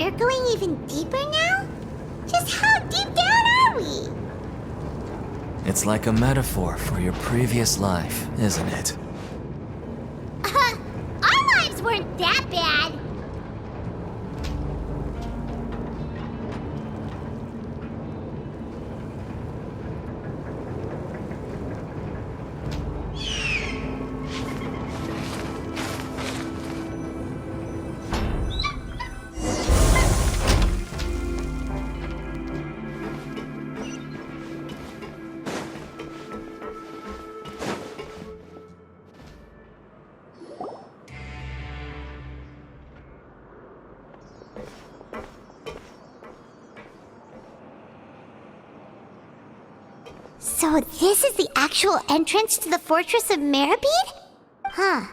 we're going even deeper now? Just how deep down are we? It's like a metaphor for your previous life, isn't it? Our lives weren't that bad. So this is the actual entrance to the Fortress of Meropide? Huh.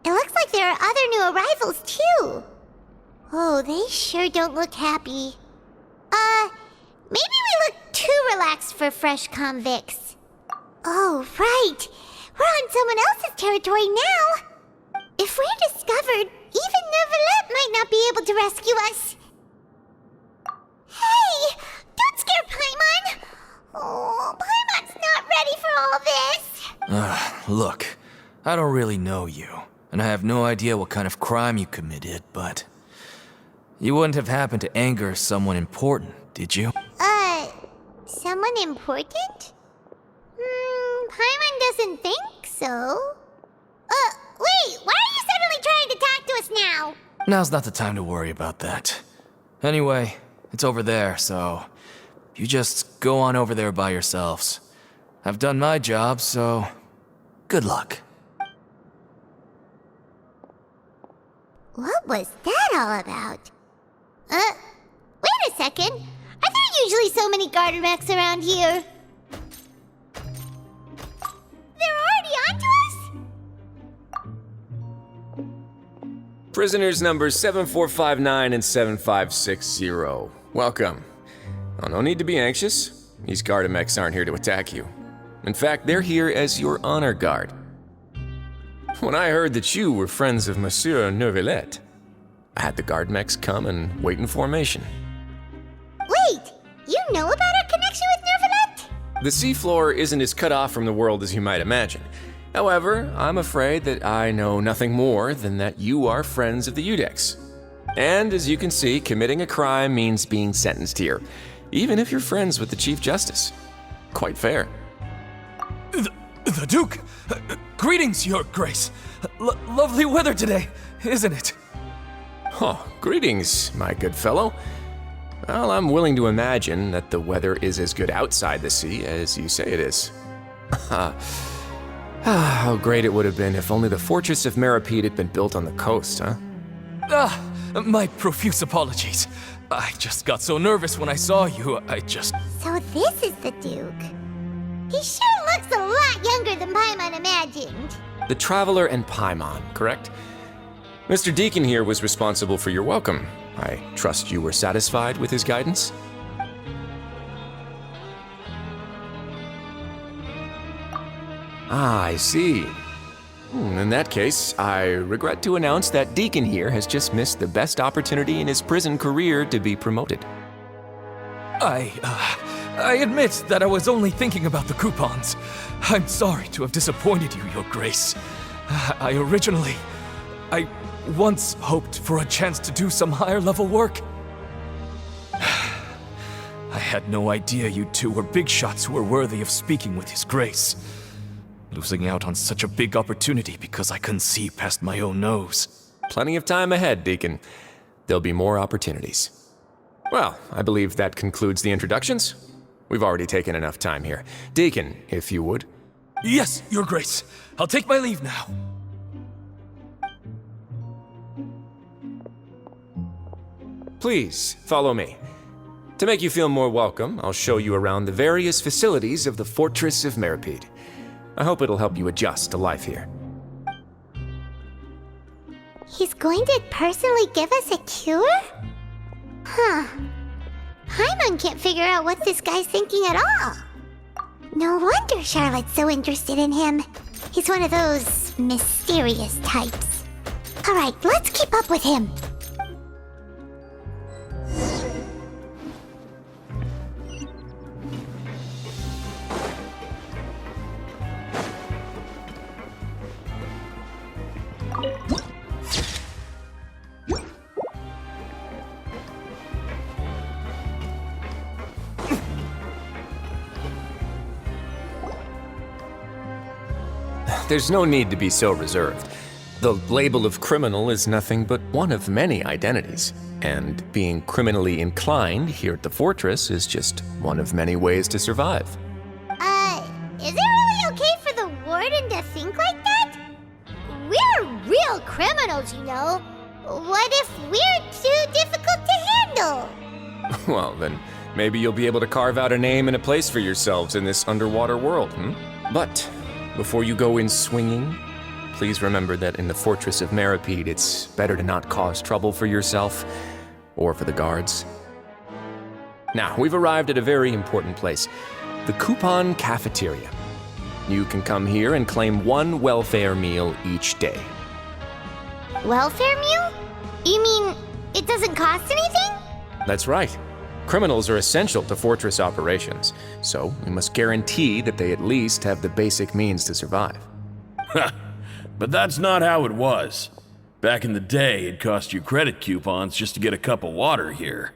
It looks like there are other new arrivals, too. Oh, they sure don't look happy. Maybe we look too relaxed for fresh convicts. Oh, right. We're on someone else's territory now. If we're discovered, even Neuvillette might not be able to rescue us. Hey! Don't scare Paimon! Oh, Paimon's not ready for all this. Look, I don't really know you, and I have no idea what kind of crime you committed, but you wouldn't have happened to anger someone important, did you? Someone important? Paimon doesn't think so. Wait, why are you suddenly trying to talk to us now? Now's not the time to worry about that. Anyway, it's over there, so you just go on over there by yourselves. I've done my job, so good luck. What was that all about? Wait a second. Are there usually so many garter mechs around here? They're already onto us? Prisoners numbers 7459 and 7560. Welcome. Oh, no need to be anxious. These Gardamex aren't here to attack you. In fact, they're here as your honor guard. When I heard that you were friends of Monsieur Neuvillette, I had the Gardamex come and wait in formation. Wait, you know about our connection with Neuvillette? The seafloor isn't as cut off from the world as you might imagine. However, I'm afraid that I know nothing more than that you are friends of the Udex. And as you can see, committing a crime means being sentenced here, even if you're friends with the Chief Justice. Quite fair. The Duke! Greetings, Your Grace. Lovely weather today, isn't it? Oh, greetings, my good fellow. Well, I'm willing to imagine that the weather is as good outside the sea as you say it is. How great it would have been if only the Fortress of Meropide had been built on the coast, huh? My profuse apologies. I just got so nervous when I saw you, So this is the Duke. He sure looks a lot younger than Paimon imagined. The Traveler and Paimon, correct? Mr. Deacon here was responsible for your welcome. I trust you were satisfied with his guidance? I see. In that case, I regret to announce that Deacon here has just missed the best opportunity in his prison career to be promoted. I admit that I was only thinking about the coupons. I'm sorry to have disappointed you, Your Grace. I once hoped for a chance to do some higher-level work. I had no idea you two were big shots who were worthy of speaking with His Grace. Losing out on such a big opportunity because I couldn't see past my own nose. Plenty of time ahead, Deacon. There'll be more opportunities. Well, I believe that concludes the introductions. We've already taken enough time here. Deacon, if you would. Yes, Your Grace. I'll take my leave now. Please, follow me. To make you feel more welcome, I'll show you around the various facilities of the Fortress of Meropide. I hope it'll help you adjust to life here. He's going to personally give us a cure? Huh. Paimon can't figure out what this guy's thinking at all. No wonder Charlotte's so interested in him. He's one of those mysterious types. Alright, let's keep up with him. there's no need to be so reserved. The label of criminal is nothing but one of many identities, and being criminally inclined here at the fortress is just one of many ways to survive. Is it really okay for the warden to think like that? We're real criminals, you know. What if we're too difficult to handle? Well, then maybe you'll be able to carve out a name and a place for yourselves in this underwater world, But before you go in swinging, please remember that in the Fortress of Meropide, it's better to not cause trouble for yourself or for the guards. Now, we've arrived at a very important place, the Coupon Cafeteria. You can come here and claim one welfare meal each day. Welfare meal? You mean it doesn't cost anything? That's right. Criminals are essential to fortress operations, so we must guarantee that they at least have the basic means to survive. But that's not how it was. Back in the day, it cost you credit coupons just to get a cup of water here.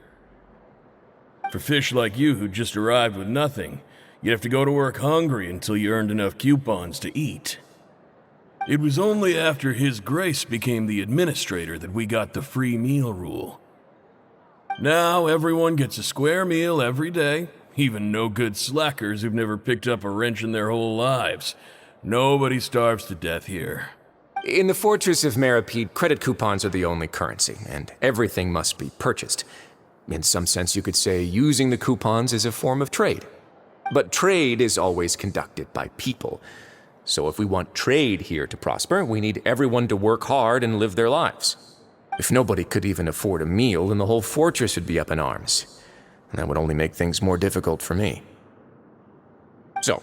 For fish like you who just arrived with nothing, you'd have to go to work hungry until you earned enough coupons to eat. It was only after His Grace became the administrator that we got the free meal rule. Now everyone gets a square meal every day, even no-good slackers who've never picked up a wrench in their whole lives. Nobody starves to death here. In the Fortress of Meropide, credit coupons are the only currency, and everything must be purchased. In some sense, you could say using the coupons is a form of trade. But trade is always conducted by people. So if we want trade here to prosper, we need everyone to work hard and live their lives. If nobody could even afford a meal, then the whole fortress would be up in arms. And that would only make things more difficult for me. So,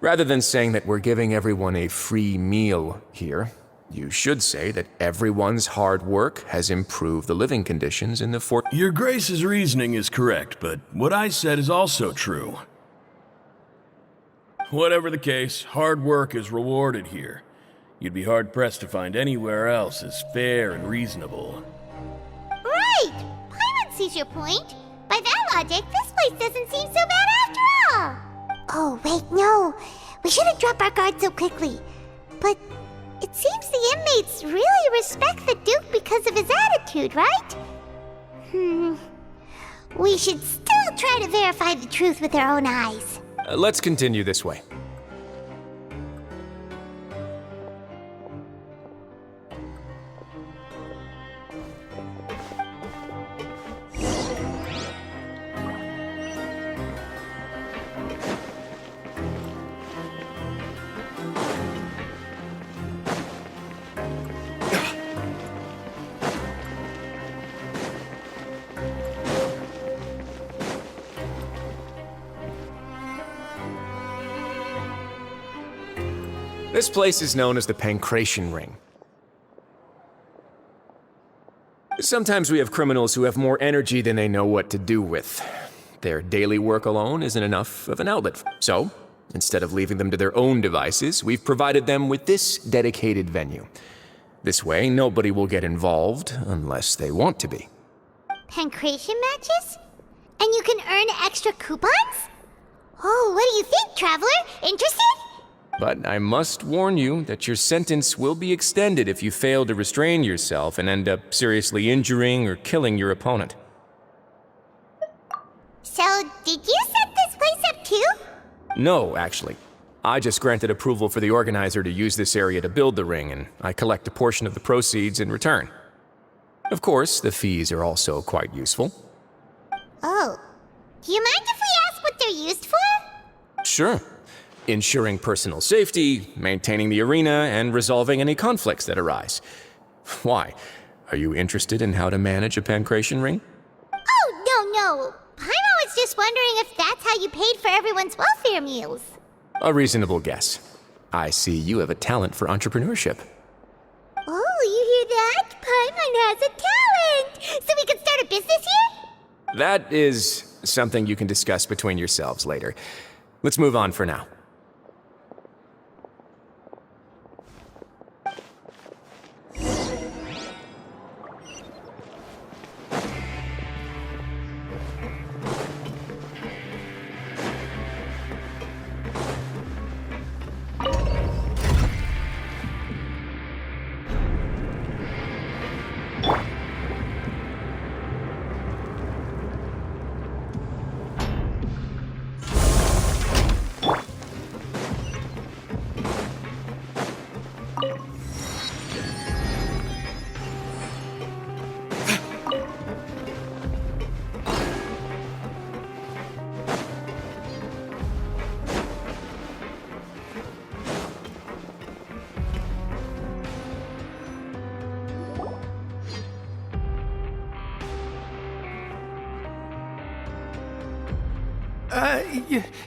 rather than saying that we're giving everyone a free meal here, you should say that everyone's hard work has improved the living conditions in the fort. Your Grace's reasoning is correct, but what I said is also true. Whatever the case, hard work is rewarded here. You'd be hard-pressed to find anywhere else as fair and reasonable. Right! Paimon sees your point. By that logic, this place doesn't seem so bad after all. Oh, wait, no. We shouldn't drop our guard so quickly. But it seems the inmates really respect the Duke because of his attitude, right? We should still try to verify the truth with our own eyes. Let's continue this way. This place is known as the Pancration Ring. Sometimes we have criminals who have more energy than they know what to do with. Their daily work alone isn't enough of an outlet. So, instead of leaving them to their own devices, we've provided them with this dedicated venue. This way, nobody will get involved unless they want to be. Pancration matches? And you can earn extra coupons? Oh, what do you think, traveler? Interested? But I must warn you that your sentence will be extended if you fail to restrain yourself and end up seriously injuring or killing your opponent. So, did you set this place up too? No, actually. I just granted approval for the organizer to use this area to build the ring, and I collect a portion of the proceeds in return. Of course, the fees are also quite useful. Oh. Do you mind if we ask what they're used for? Sure. Ensuring personal safety, maintaining the arena, and resolving any conflicts that arise. Why? Are you interested in how to manage a pancration ring? Oh, no. Paimon was just wondering if that's how you paid for everyone's welfare meals. A reasonable guess. I see you have a talent for entrepreneurship. Oh, you hear that? Paimon has a talent! So we can start a business here? That is something you can discuss between yourselves later. Let's move on for now.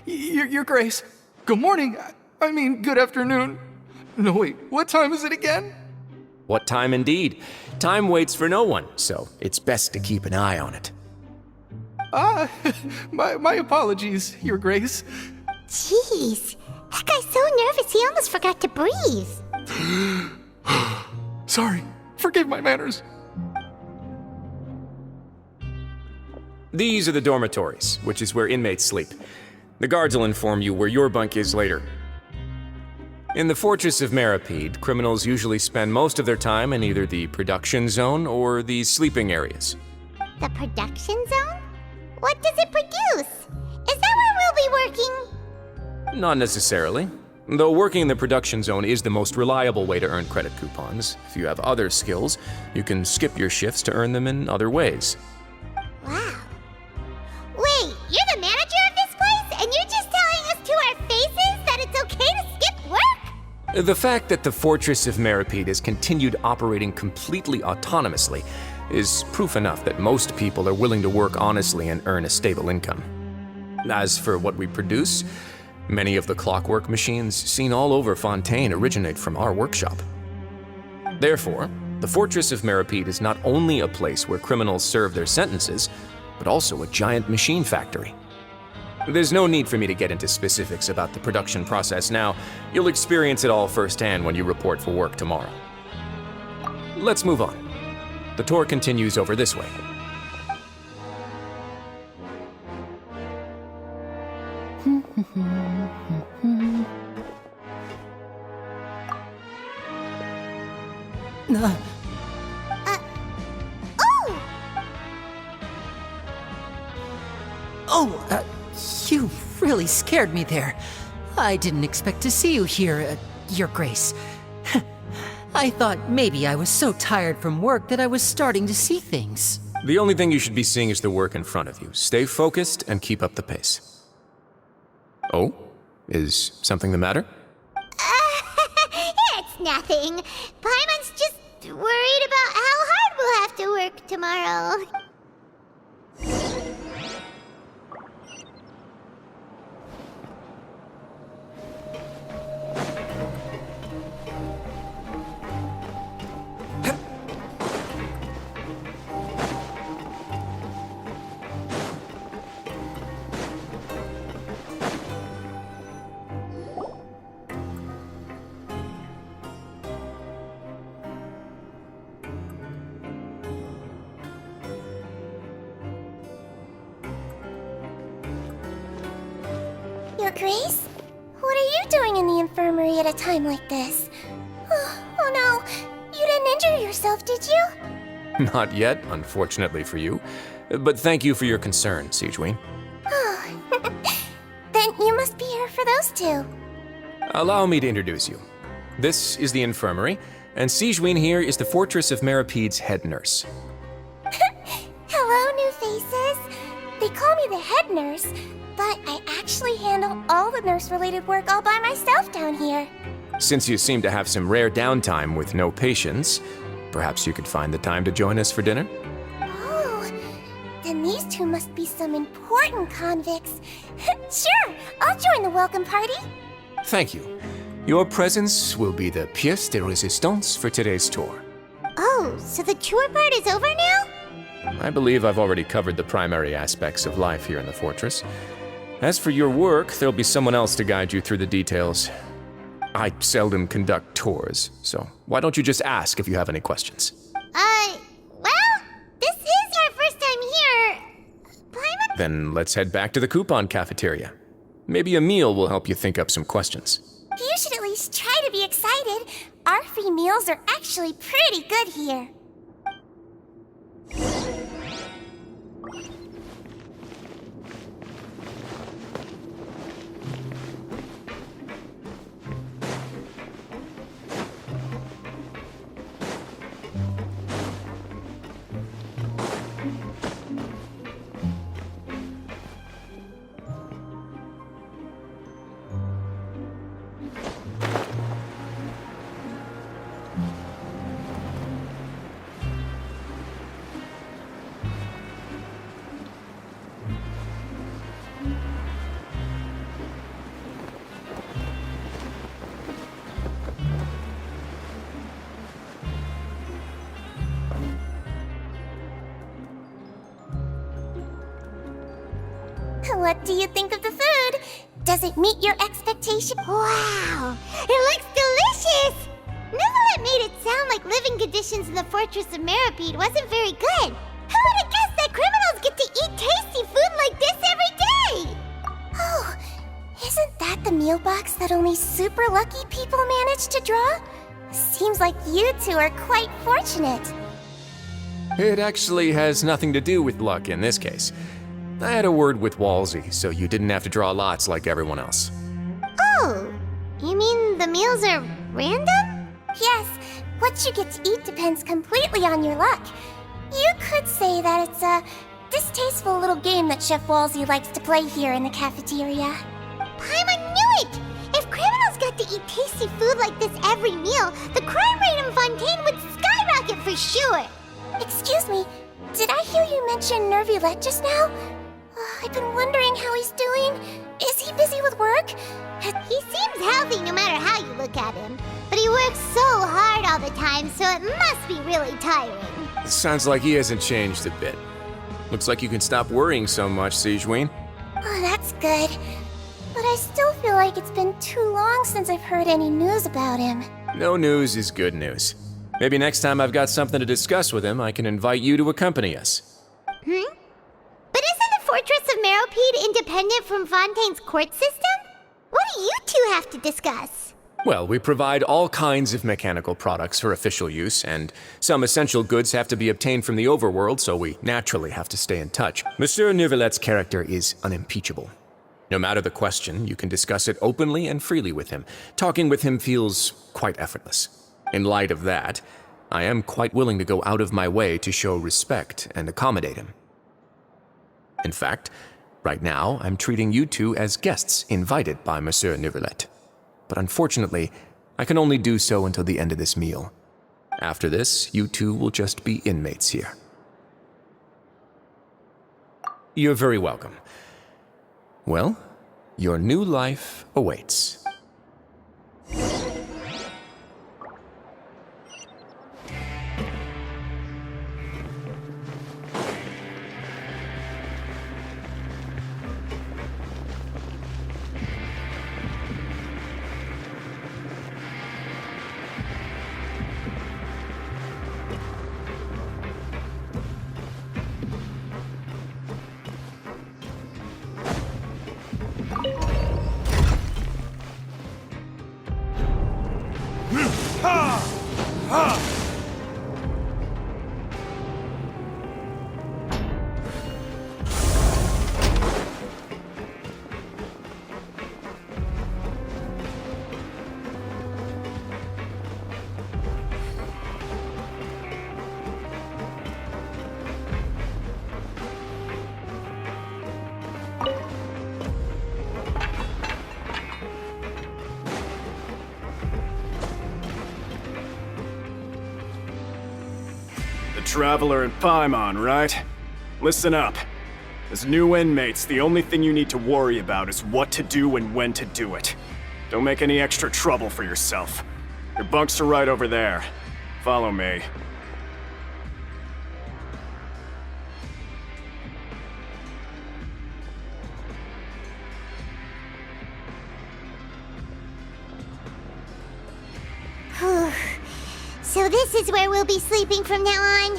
Your Grace. Good morning. I mean, good afternoon. No, wait, what time is it again? What time indeed? Time waits for no one, so it's best to keep an eye on it. My apologies, Your Grace. Jeez, that guy's so nervous he almost forgot to breathe. Sorry, forgive my manners. These are the dormitories, which is where inmates sleep. The guards will inform you where your bunk is later. In the Fortress of Meropide, criminals usually spend most of their time in either the production zone or the sleeping areas. The production zone? What does it produce? Is that where we'll be working? Not necessarily. Though working in the production zone is the most reliable way to earn credit coupons, if you have other skills, you can skip your shifts to earn them in other ways. Wow. Wait, you're the manager of this place, and you're just telling us to our faces that it's okay to skip work? The fact that the Fortress of Meropide has continued operating completely autonomously is proof enough that most people are willing to work honestly and earn a stable income. As for what we produce, many of the clockwork machines seen all over Fontaine originate from our workshop. Therefore, the Fortress of Meropide is not only a place where criminals serve their sentences, but also a giant machine factory. There's no need for me to get into specifics about the production process now. You'll experience it all firsthand when you report for work tomorrow. Let's move on. The tour continues over this way. You really scared me there. I didn't expect to see you here, Your Grace. I thought maybe I was so tired from work that I was starting to see things. The only thing you should be seeing is the work in front of you. Stay focused and keep up the pace. Oh? Is something the matter? It's nothing. Paimon's just worried about how hard we'll have to work tomorrow. Your Grace? What are you doing in the infirmary at a time like this? Oh no, you didn't injure yourself, did you? Not yet, unfortunately for you. But thank you for your concern, Sigewinne. Then you must be here for those two. Allow me to introduce you. This is the infirmary, and Sigewinne here is the Fortress of Meropide's head nurse. Hello, new faces. They call me the head nurse, but I actually handle all the nurse-related work all by myself down here. Since you seem to have some rare downtime with no patients, perhaps you could find the time to join us for dinner? Oh, then these two must be some important convicts. Sure, I'll join the welcome party. Thank you. Your presence will be the pièce de résistance for today's tour. Oh, so the tour part is over now? I believe I've already covered the primary aspects of life here in the fortress. As for your work, there'll be someone else to guide you through the details. I seldom conduct tours, so why don't you just ask if you have any questions? Well, this is our first time here. Paimon? Then let's head back to the coupon cafeteria. Maybe a meal will help you think up some questions. You should at least try to be excited. Our free meals are actually pretty good here. What do you think of the food? Does it meet your expectation? Wow, it looks delicious! Neverlet made it sound like living conditions in the Fortress of Meropide wasn't very good. Who would have guessed that criminals get to eat tasty food like this every day? Oh, isn't that the meal box that only super lucky people manage to draw? Seems like you two are quite fortunate. It actually has nothing to do with luck in this case. I had a word with Walsey, so you didn't have to draw lots like everyone else. Oh, you mean the meals are random? Yes, what you get to eat depends completely on your luck. You could say that it's a distasteful little game that Chef Walsey likes to play here in the cafeteria. Paimon knew it! If criminals got to eat tasty food like this every meal, the crime rate in Fontaine would skyrocket for sure! Excuse me, did I hear you mention Nervulette just now? I've been wondering how he's doing. Is he busy with work? He seems healthy no matter how you look at him. But he works so hard all the time, so it must be really tiring. Sounds like he hasn't changed a bit. Looks like you can stop worrying so much, Sigewinne. Oh, that's good. But I still feel like it's been too long since I've heard any news about him. No news is good news. Maybe next time I've got something to discuss with him, I can invite you to accompany us. But isn't the Fortress of Meropide independent from Fontaine's court system? What do you two have to discuss? Well, we provide all kinds of mechanical products for official use, and some essential goods have to be obtained from the overworld, so we naturally have to stay in touch. Monsieur Nervulette's character is unimpeachable. No matter the question, you can discuss it openly and freely with him. Talking with him feels quite effortless. In light of that, I am quite willing to go out of my way to show respect and accommodate him. In fact, right now, I'm treating you two as guests invited by Monsieur Nervulette. But unfortunately, I can only do so until the end of this meal. After this, you two will just be inmates here. You're very welcome. Well, your new life awaits. Traveler and Paimon, right? Listen up. As new inmates, the only thing you need to worry about is what to do and when to do it. Don't make any extra trouble for yourself. Your bunks are right over there. Follow me. So this is where we'll be sleeping from now on.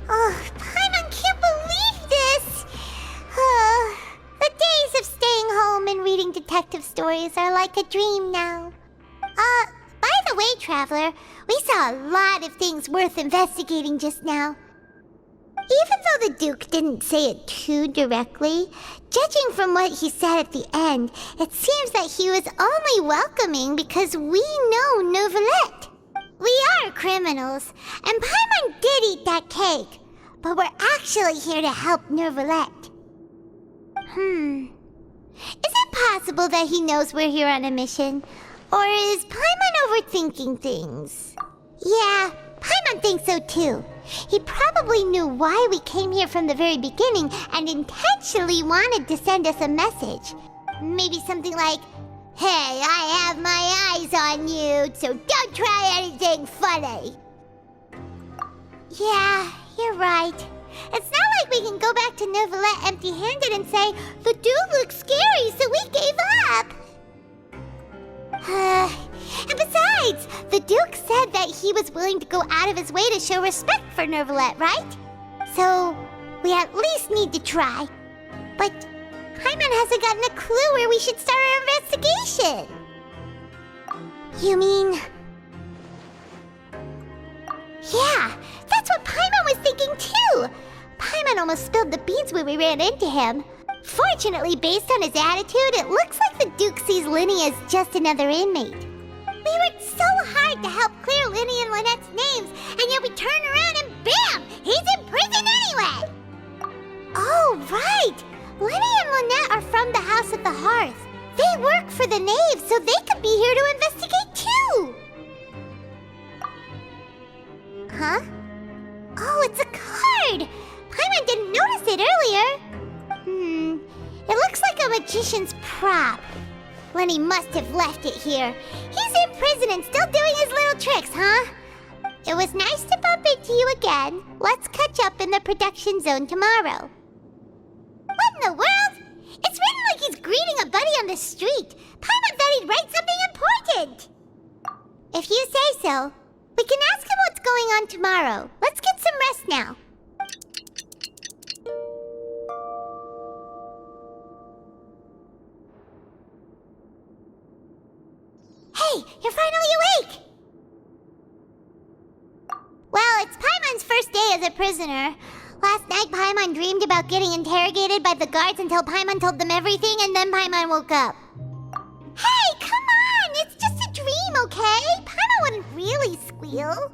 Oh, Paimon can't believe this! The days of staying home and reading detective stories are like a dream now. By the way, Traveler, we saw a lot of things worth investigating just now. Even though the Duke didn't say it too directly, judging from what he said at the end, it seems that he was only welcoming because we know Nervulette. We are criminals, and Paimon did eat that cake, but we're actually here to help Nervulette. Is it possible that he knows we're here on a mission? Or is Paimon overthinking things? Yeah, Paimon thinks so too. He probably knew why we came here from the very beginning and intentionally wanted to send us a message. Maybe something like, "Hey, I have my eyes on you, so don't try anything funny." Yeah, you're right. It's not like we can go back to Neuvillette empty-handed and say, the dude looks scary, so we gave up. And besides, the Duke said that he was willing to go out of his way to show respect for Neuvillette, right? So, we at least need to try. But Paimon hasn't gotten a clue where we should start our investigation. You mean... Yeah, that's what Paimon was thinking too! Paimon almost spilled the beans when we ran into him. Fortunately, based on his attitude, it looks like the Duke sees Linny as just another inmate. We worked so hard to help clear Linny and Lynette's names, and yet we turn around and bam! He's in prison anyway! Oh, right! Linny and Lynette are from the House of the Hearth. They work for the Knave, so they could be here to investigate too! Huh? Oh, it's a card! Paimon didn't notice it earlier. It looks like a magician's prop. Lenny must have left it here. He's in prison and still doing his little tricks, huh? It was nice to bump into you again. Let's catch up in the production zone tomorrow. What in the world? It's written like he's greeting a buddy on the street. Paimon thought he'd write something important. If you say so. We can ask him what's going on tomorrow. Let's get some rest now. Hey, you're finally awake! Well, it's Paimon's first day as a prisoner. Last night, Paimon dreamed about getting interrogated by the guards until Paimon told them everything, and then Paimon woke up. Hey, come on! It's just a dream, okay? Paimon wouldn't really squeal.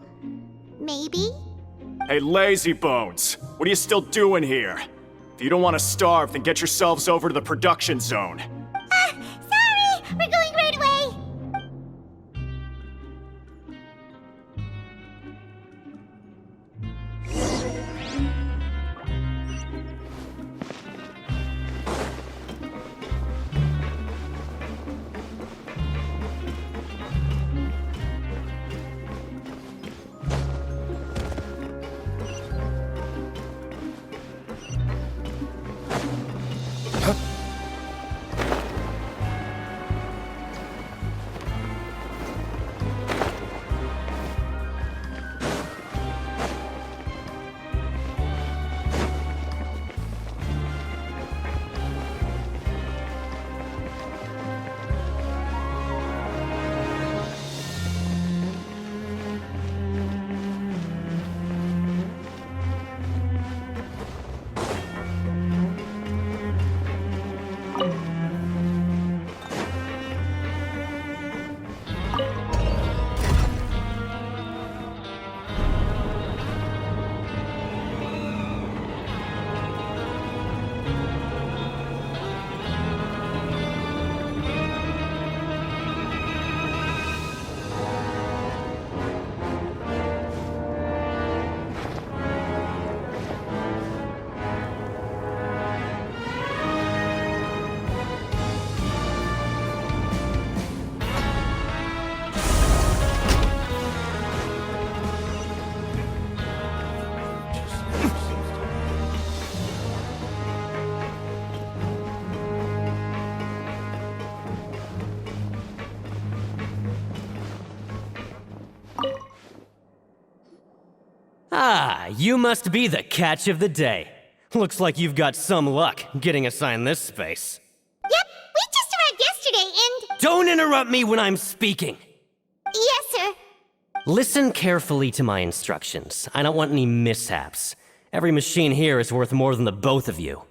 Maybe? Hey, lazy bones! What are you still doing here? If you don't want to starve, then get yourselves over to the production zone. Sorry! We're going right away! Ah, you must be the catch of the day. Looks like you've got some luck getting assigned this space. Yep, we just arrived yesterday and... Don't interrupt me when I'm speaking! Yes, sir. Listen carefully to my instructions. I don't want any mishaps. Every machine here is worth more than the both of you.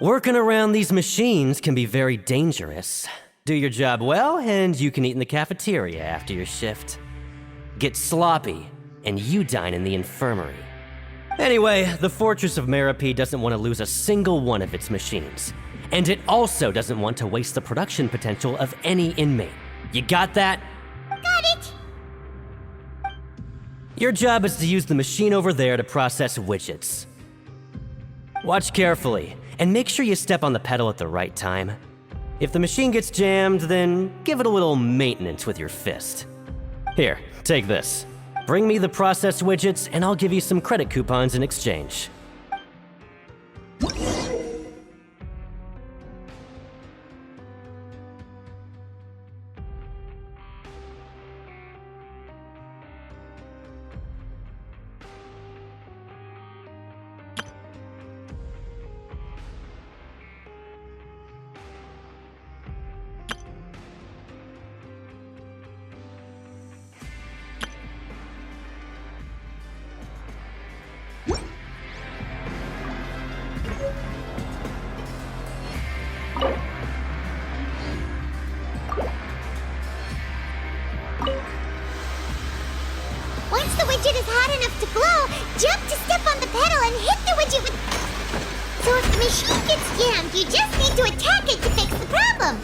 Working around these machines can be very dangerous. Do your job well, and you can eat in the cafeteria after your shift. Get sloppy, and you dine in the infirmary. Anyway, the Fortress of Meropide doesn't want to lose a single one of its machines. And it also doesn't want to waste the production potential of any inmate. You got that? Got it. Your job is to use the machine over there to process widgets. Watch carefully, and make sure you step on the pedal at the right time. If the machine gets jammed, then give it a little maintenance with your fist. Here, take this. Bring me the processed widgets, and I'll give you some credit coupons in exchange. Once the widget is hot enough to glow, jump to step on the pedal and hit the widget with... So if the machine gets jammed, you just need to attack it to fix the problem.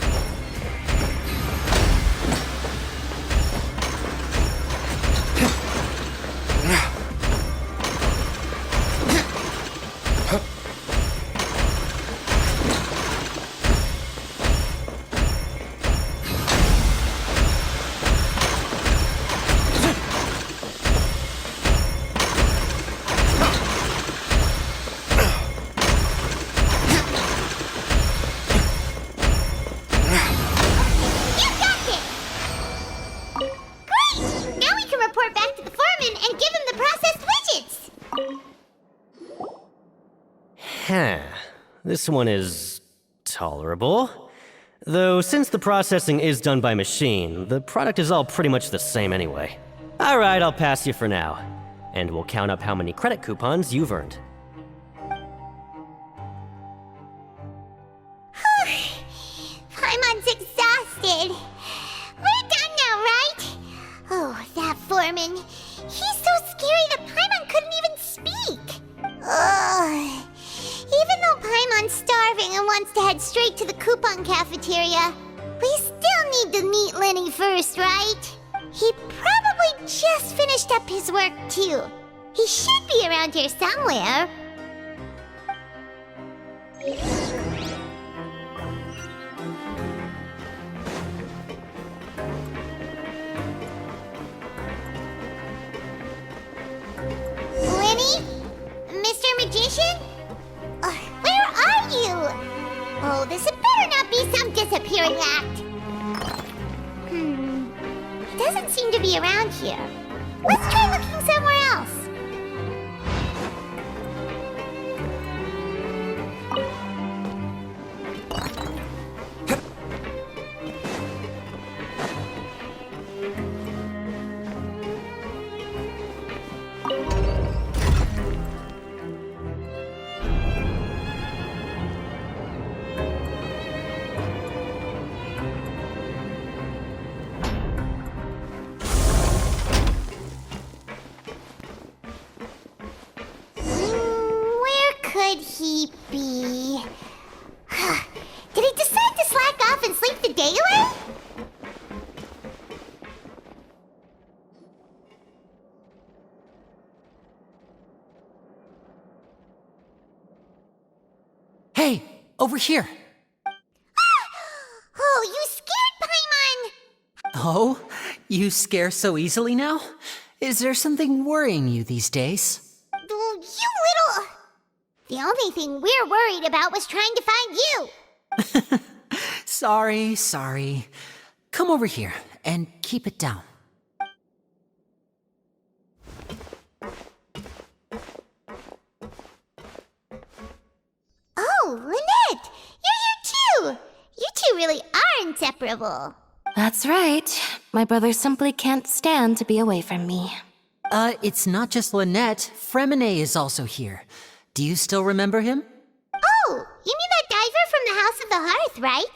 This one is tolerable. Though since the processing is done by machine, the product is all pretty much the same anyway. Alright, I'll pass you for now. And we'll count up how many credit coupons you've earned. Paimon's exhausted. We're done now, right? Oh, that foreman. He's so scary that Paimon couldn't even speak. Ugh. Even though Paimon's starving and wants to head straight to the coupon cafeteria, we still need to meet Lenny first, right? He probably just finished up his work, too. He should be around here somewhere. Lenny? Mr. Magician? Where are you? Oh, this had better not be some disappearing act. He doesn't seem to be around here. Let's try looking somewhere else. Could he be? Did he decide to slack off and sleep the day away? Hey, over here. Oh, you scared Paimon! Oh, you scare so easily now? Is there something worrying you these days? Oh, you little... The only thing we're worried about was trying to find you. Sorry. Come over here and keep it down. Oh, Lynette! You're here too! You two really are inseparable. That's right. My brother simply can't stand to be away from me. It's not just Lynette. Fremine is also here. Do you still remember him? Oh, you mean that diver from the House of the Hearth, right?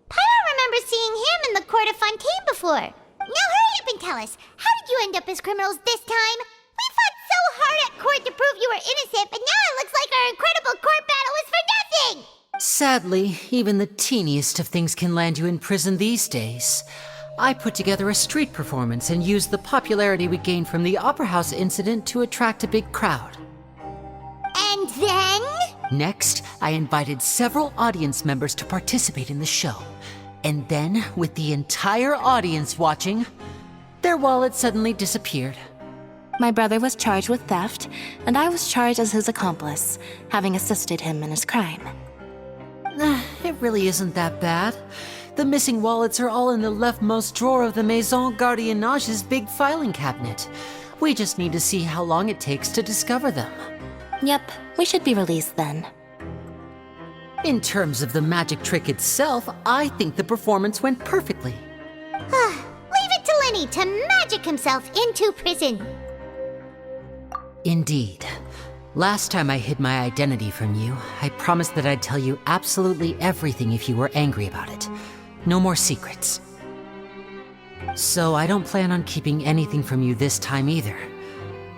Pyro remembers seeing him in the court of Fontaine before. Now hurry up and tell us, how did you end up as criminals this time? We fought so hard at court to prove you were innocent, but now it looks like our incredible court battle was for nothing! Sadly, even the teeniest of things can land you in prison these days. I put together a street performance and used the popularity we gained from the Opera House incident to attract a big crowd. And then? Next, I invited several audience members to participate in the show. And then, with the entire audience watching, their wallet suddenly disappeared. My brother was charged with theft, and I was charged as his accomplice, having assisted him in his crime. It really isn't that bad. The missing wallets are all in the leftmost drawer of the Maison Gardiennage's big filing cabinet. We just need to see how long it takes to discover them. Yep, we should be released then. In terms of the magic trick itself, I think the performance went perfectly. Leave it to Lenny to magic himself into prison. Indeed. Last time I hid my identity from you, I promised that I'd tell you absolutely everything if you were angry about it. No more secrets. So I don't plan on keeping anything from you this time either.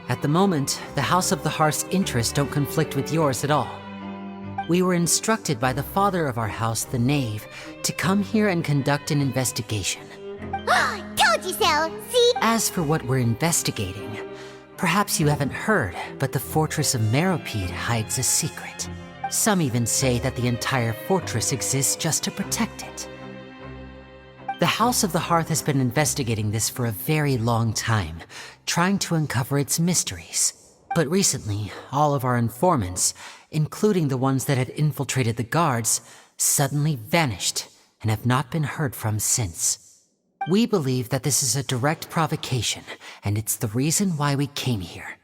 At the moment, the House of the Hearth's interests don't conflict with yours at all. We were instructed by the father of our house, the Knave, to come here and conduct an investigation. Told you so, see? As for what we're investigating, perhaps you haven't heard, but the fortress of Meropide hides a secret. Some even say that the entire fortress exists just to protect it. The House of the Hearth has been investigating this for a very long time, trying to uncover its mysteries. But recently, all of our informants, including the ones that had infiltrated the guards, suddenly vanished and have not been heard from since. We believe that this is a direct provocation, and it's the reason why we came here.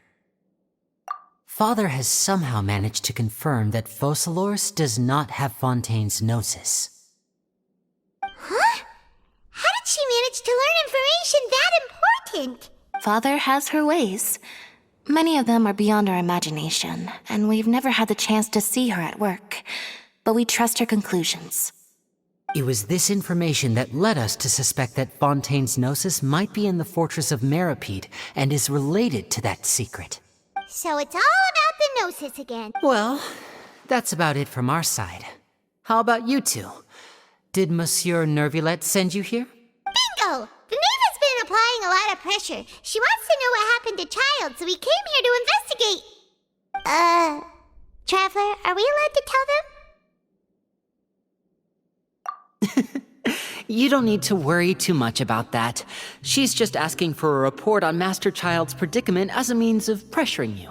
Father has somehow managed to confirm that Focalors does not have Fontaine's gnosis. Huh? How did she manage to learn information that important? Father has her ways. Many of them are beyond our imagination, and we've never had the chance to see her at work. But we trust her conclusions. It was this information that led us to suspect that Fontaine's gnosis might be in the fortress of Meropide and is related to that secret. So it's all about the gnosis again. Well, that's about it from our side. How about you two? Did Monsieur Nervulette send you here? Bingo! The Knave has been applying a lot of pressure. She wants to know what happened to Child, so we came here to investigate. Traveler, are we allowed to tell them? You don't need to worry too much about that. She's just asking for a report on Master Child's predicament as a means of pressuring you.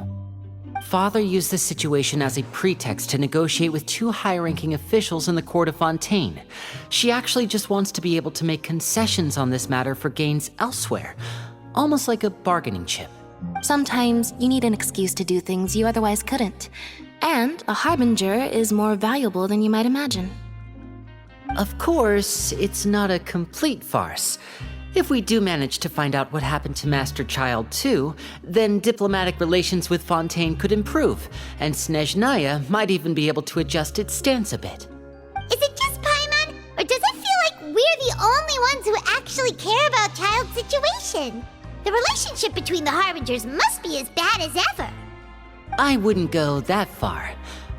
Father used this situation as a pretext to negotiate with two high-ranking officials in the court of Fontaine. She actually just wants to be able to make concessions on this matter for gains elsewhere, almost like a bargaining chip. Sometimes you need an excuse to do things you otherwise couldn't. And a harbinger is more valuable than you might imagine. Of course, it's not a complete farce. If we do manage to find out what happened to Master Child too, then diplomatic relations with Fontaine could improve, and Snezhnaya might even be able to adjust its stance a bit. Is it just Paimon, or does it feel like we're the only ones who actually care about Child's situation? The relationship between the Harbingers must be as bad as ever. I wouldn't go that far.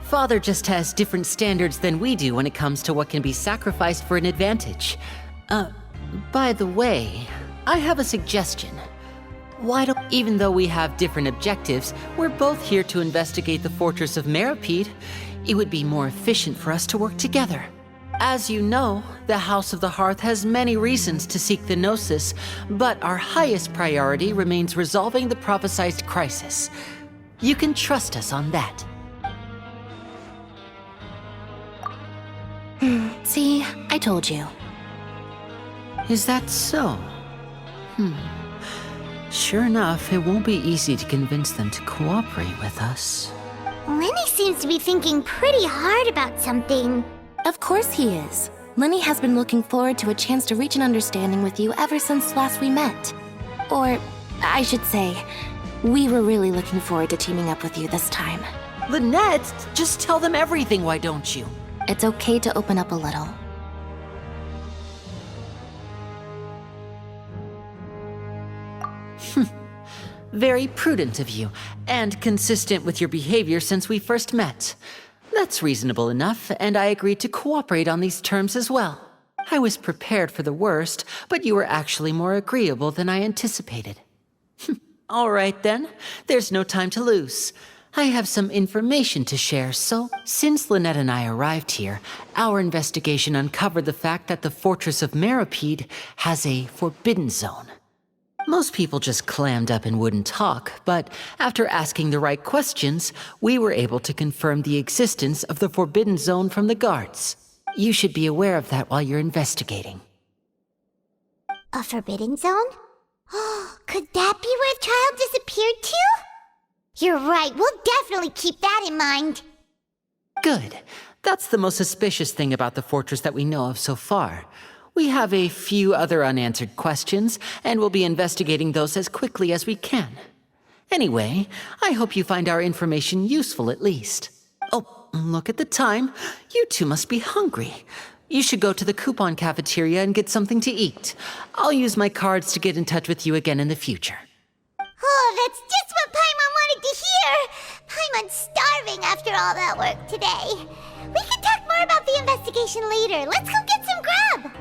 Father just has different standards than we do when it comes to what can be sacrificed for an advantage. By the way, I have a suggestion. Why don't, even though we have different objectives, we're both here to investigate the fortress of Meropide. It would be more efficient for us to work together. As you know, the House of the Hearth has many reasons to seek the Gnosis, but our highest priority remains resolving the prophesized crisis. You can trust us on that. See, I told you. Is that so? Sure enough, it won't be easy to convince them to cooperate with us. Lenny seems to be thinking pretty hard about something. Of course he is. Lenny has been looking forward to a chance to reach an understanding with you ever since last we met. Or, I should say, we were really looking forward to teaming up with you this time. Lynette, just tell them everything, why don't you? It's okay to open up a little. Very prudent of you, and consistent with your behavior since we first met. That's reasonable enough, and I agreed to cooperate on these terms as well. I was prepared for the worst, but you were actually more agreeable than I anticipated. All right then, there's no time to lose. I have some information to share, so since Lynette and I arrived here, our investigation uncovered the fact that the fortress of Meropide has a forbidden zone. Most people just clammed up and wouldn't talk, but after asking the right questions, we were able to confirm the existence of the Forbidden Zone from the guards. You should be aware of that while you're investigating. A forbidden zone? Could that be where the child disappeared to? You're right, we'll definitely keep that in mind. Good. That's the most suspicious thing about the fortress that we know of so far. We have a few other unanswered questions, and we'll be investigating those as quickly as we can. Anyway, I hope you find our information useful at least. Oh, look at the time. You two must be hungry. You should go to the coupon cafeteria and get something to eat. I'll use my cards to get in touch with you again in the future. Oh, that's just what Paimon wanted to hear! Paimon's starving after all that work today. We can talk more about the investigation later. Let's go get some grub!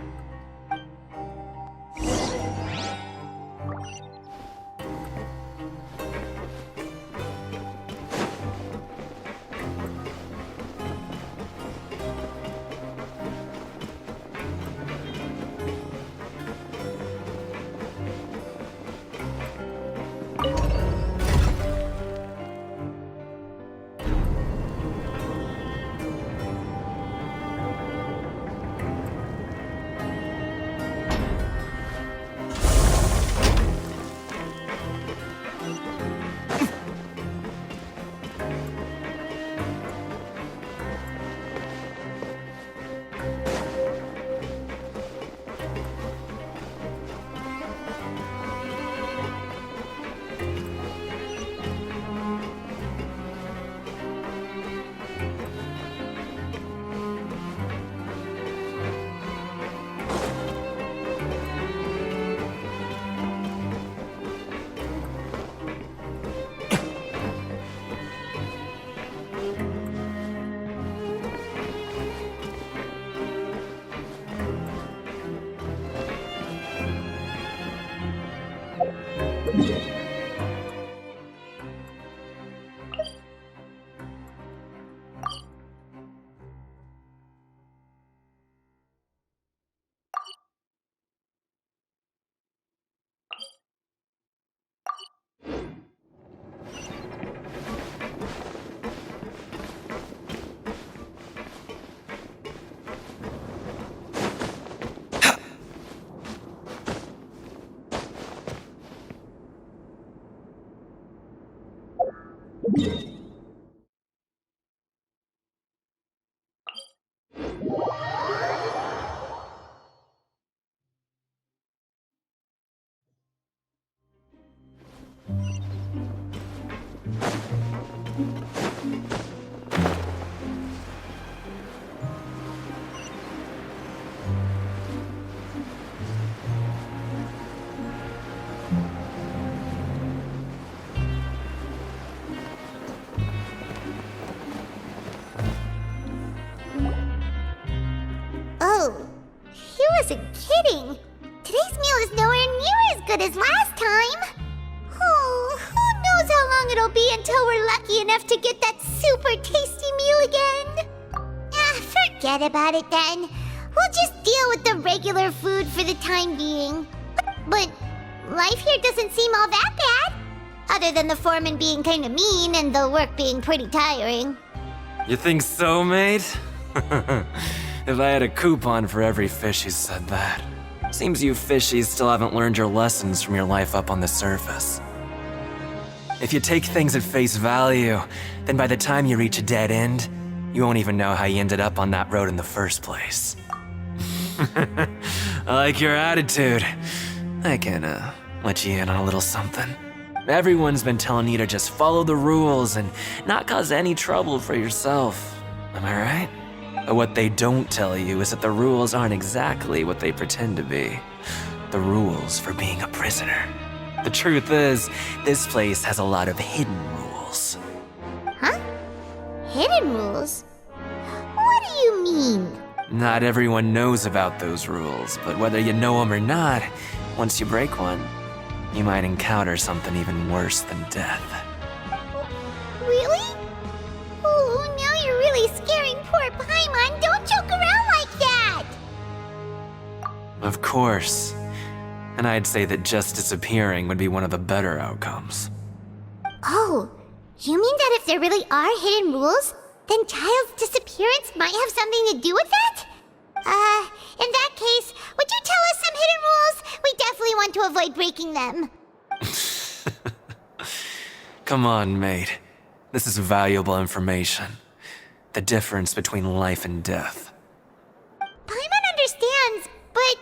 Wasn't kidding. Today's meal is nowhere near as good as last time. Oh, who knows how long it'll be until we're lucky enough to get that super tasty meal again. Forget about it then. We'll just deal with the regular food for the time being. But life here doesn't seem all that bad. Other than the foreman being kinda mean and the work being pretty tiring. You think so, mate? If I had a coupon for every fish who said that. Seems you fishies still haven't learned your lessons from your life up on the surface. If you take things at face value, then by the time you reach a dead end, you won't even know how you ended up on that road in the first place. I like your attitude. I can, let you in on a little something. Everyone's been telling you to just follow the rules and not cause any trouble for yourself. Am I right? But what they don't tell you is that the rules aren't exactly what they pretend to be. The rules for being a prisoner. The truth is, this place has a lot of hidden rules. Huh? Hidden rules? What do you mean? Not everyone knows about those rules, but whether you know them or not, once you break one, you might encounter something even worse than death. Really? Oh, now you're really scaring poor Paimon. Don't joke around like that! Of course. And I'd say that just disappearing would be one of the better outcomes. Oh, you mean that if there really are hidden rules, then Child's disappearance might have something to do with that? In that case, would you tell us some hidden rules? We definitely want to avoid breaking them. Come on, mate. This is valuable information. The difference between life and death. Paimon understands, but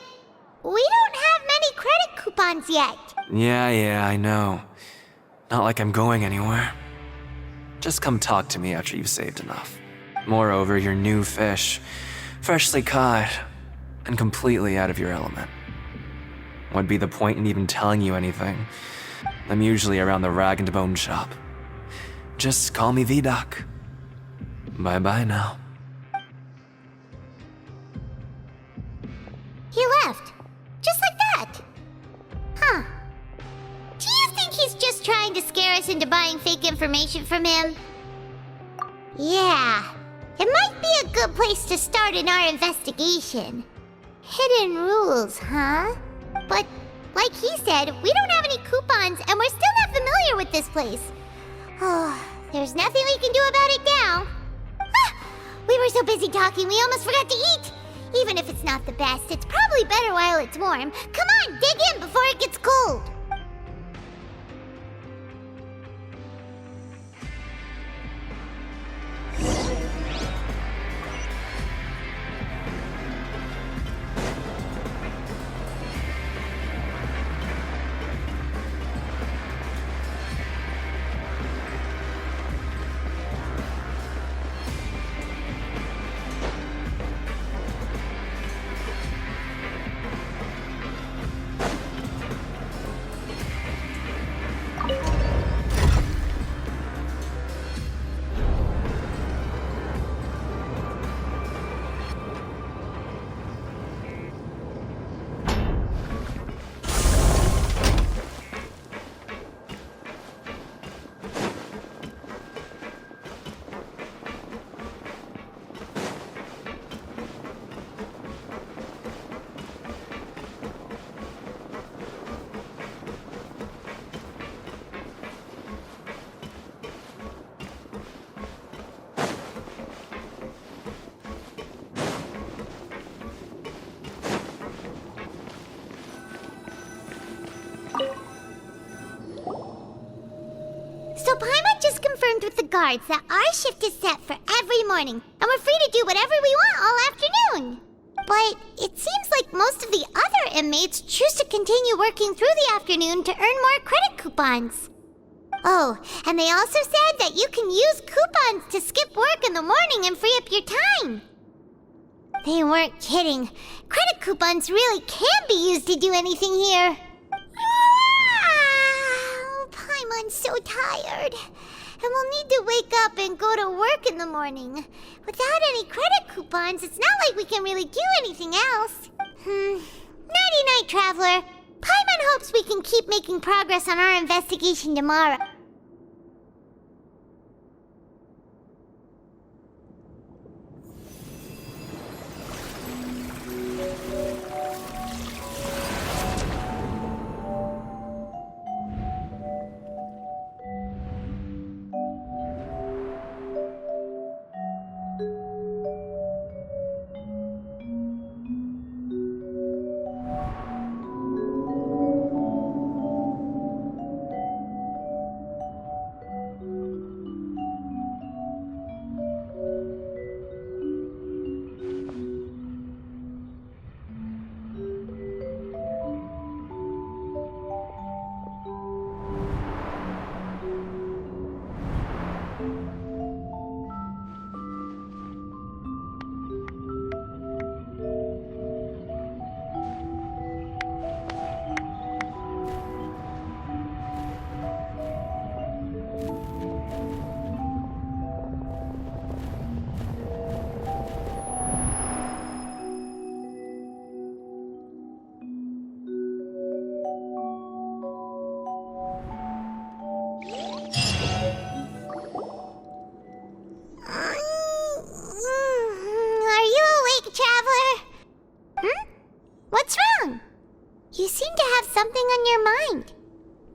we don't have many credit coupons yet. Yeah, I know. Not like I'm going anywhere. Just come talk to me after you've saved enough. Moreover, you're new fish, freshly caught, and completely out of your element. What'd be the point in even telling you anything? I'm usually around the rag and bone shop. Just call me V-Doc. Bye-bye now. He left. Just like that. Huh. Do you think he's just trying to scare us into buying fake information from him? Yeah. It might be a good place to start in our investigation. Hidden rules, huh? But, like he said, we don't have any coupons and we're still not familiar with this place. Oh, there's nothing we can do about it now. Ah, we were so busy talking we almost forgot to eat. Even if it's not the best, it's probably better while it's warm. Come on, dig in before it gets cold. So Paimon just confirmed with the guards that our shift is set for every morning, and we're free to do whatever we want all afternoon. But it seems like most of the other inmates choose to continue working through the afternoon to earn more credit coupons. Oh, and they also said that you can use coupons to skip work in the morning and free up your time. They weren't kidding. Credit coupons really can be used to do anything here. Paimon's so tired. And we'll need to wake up and go to work in the morning. Without any credit coupons, it's not like we can really do anything else. Nighty-night, Traveler. Paimon hopes we can keep making progress on our investigation tomorrow. something on your mind.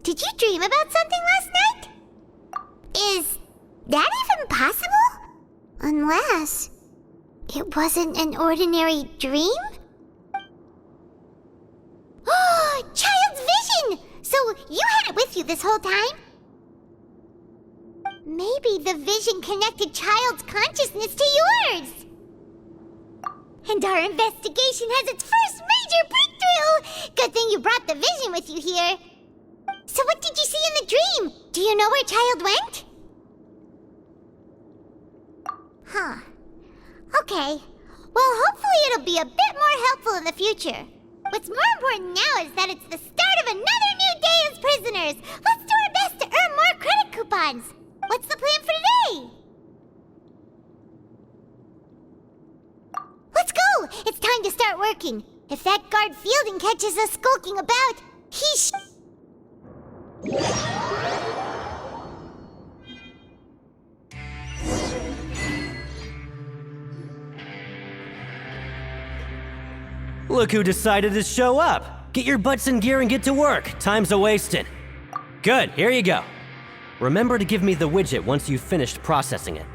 Did you dream about something last night? Is that even possible? Unless it wasn't an ordinary dream? Oh, Child's vision! So you had it with you this whole time? Maybe the vision connected Child's consciousness to yours. And our investigation has its first major breakthrough! Good thing you brought the vision with you here. So what did you see in the dream? Do you know where Child went? Huh. Okay. Well, hopefully it'll be a bit more helpful in the future. What's more important now is that it's the start of another new day as prisoners. Let's do our best to earn more credit coupons. What's the plan for today? Let's go! It's time to start working. If that guard Fielding catches us skulking about, he Look who decided to show up! Get your butts in gear and get to work. Time's a-wasting. Good, here you go. Remember to give me the widget once you've finished processing it.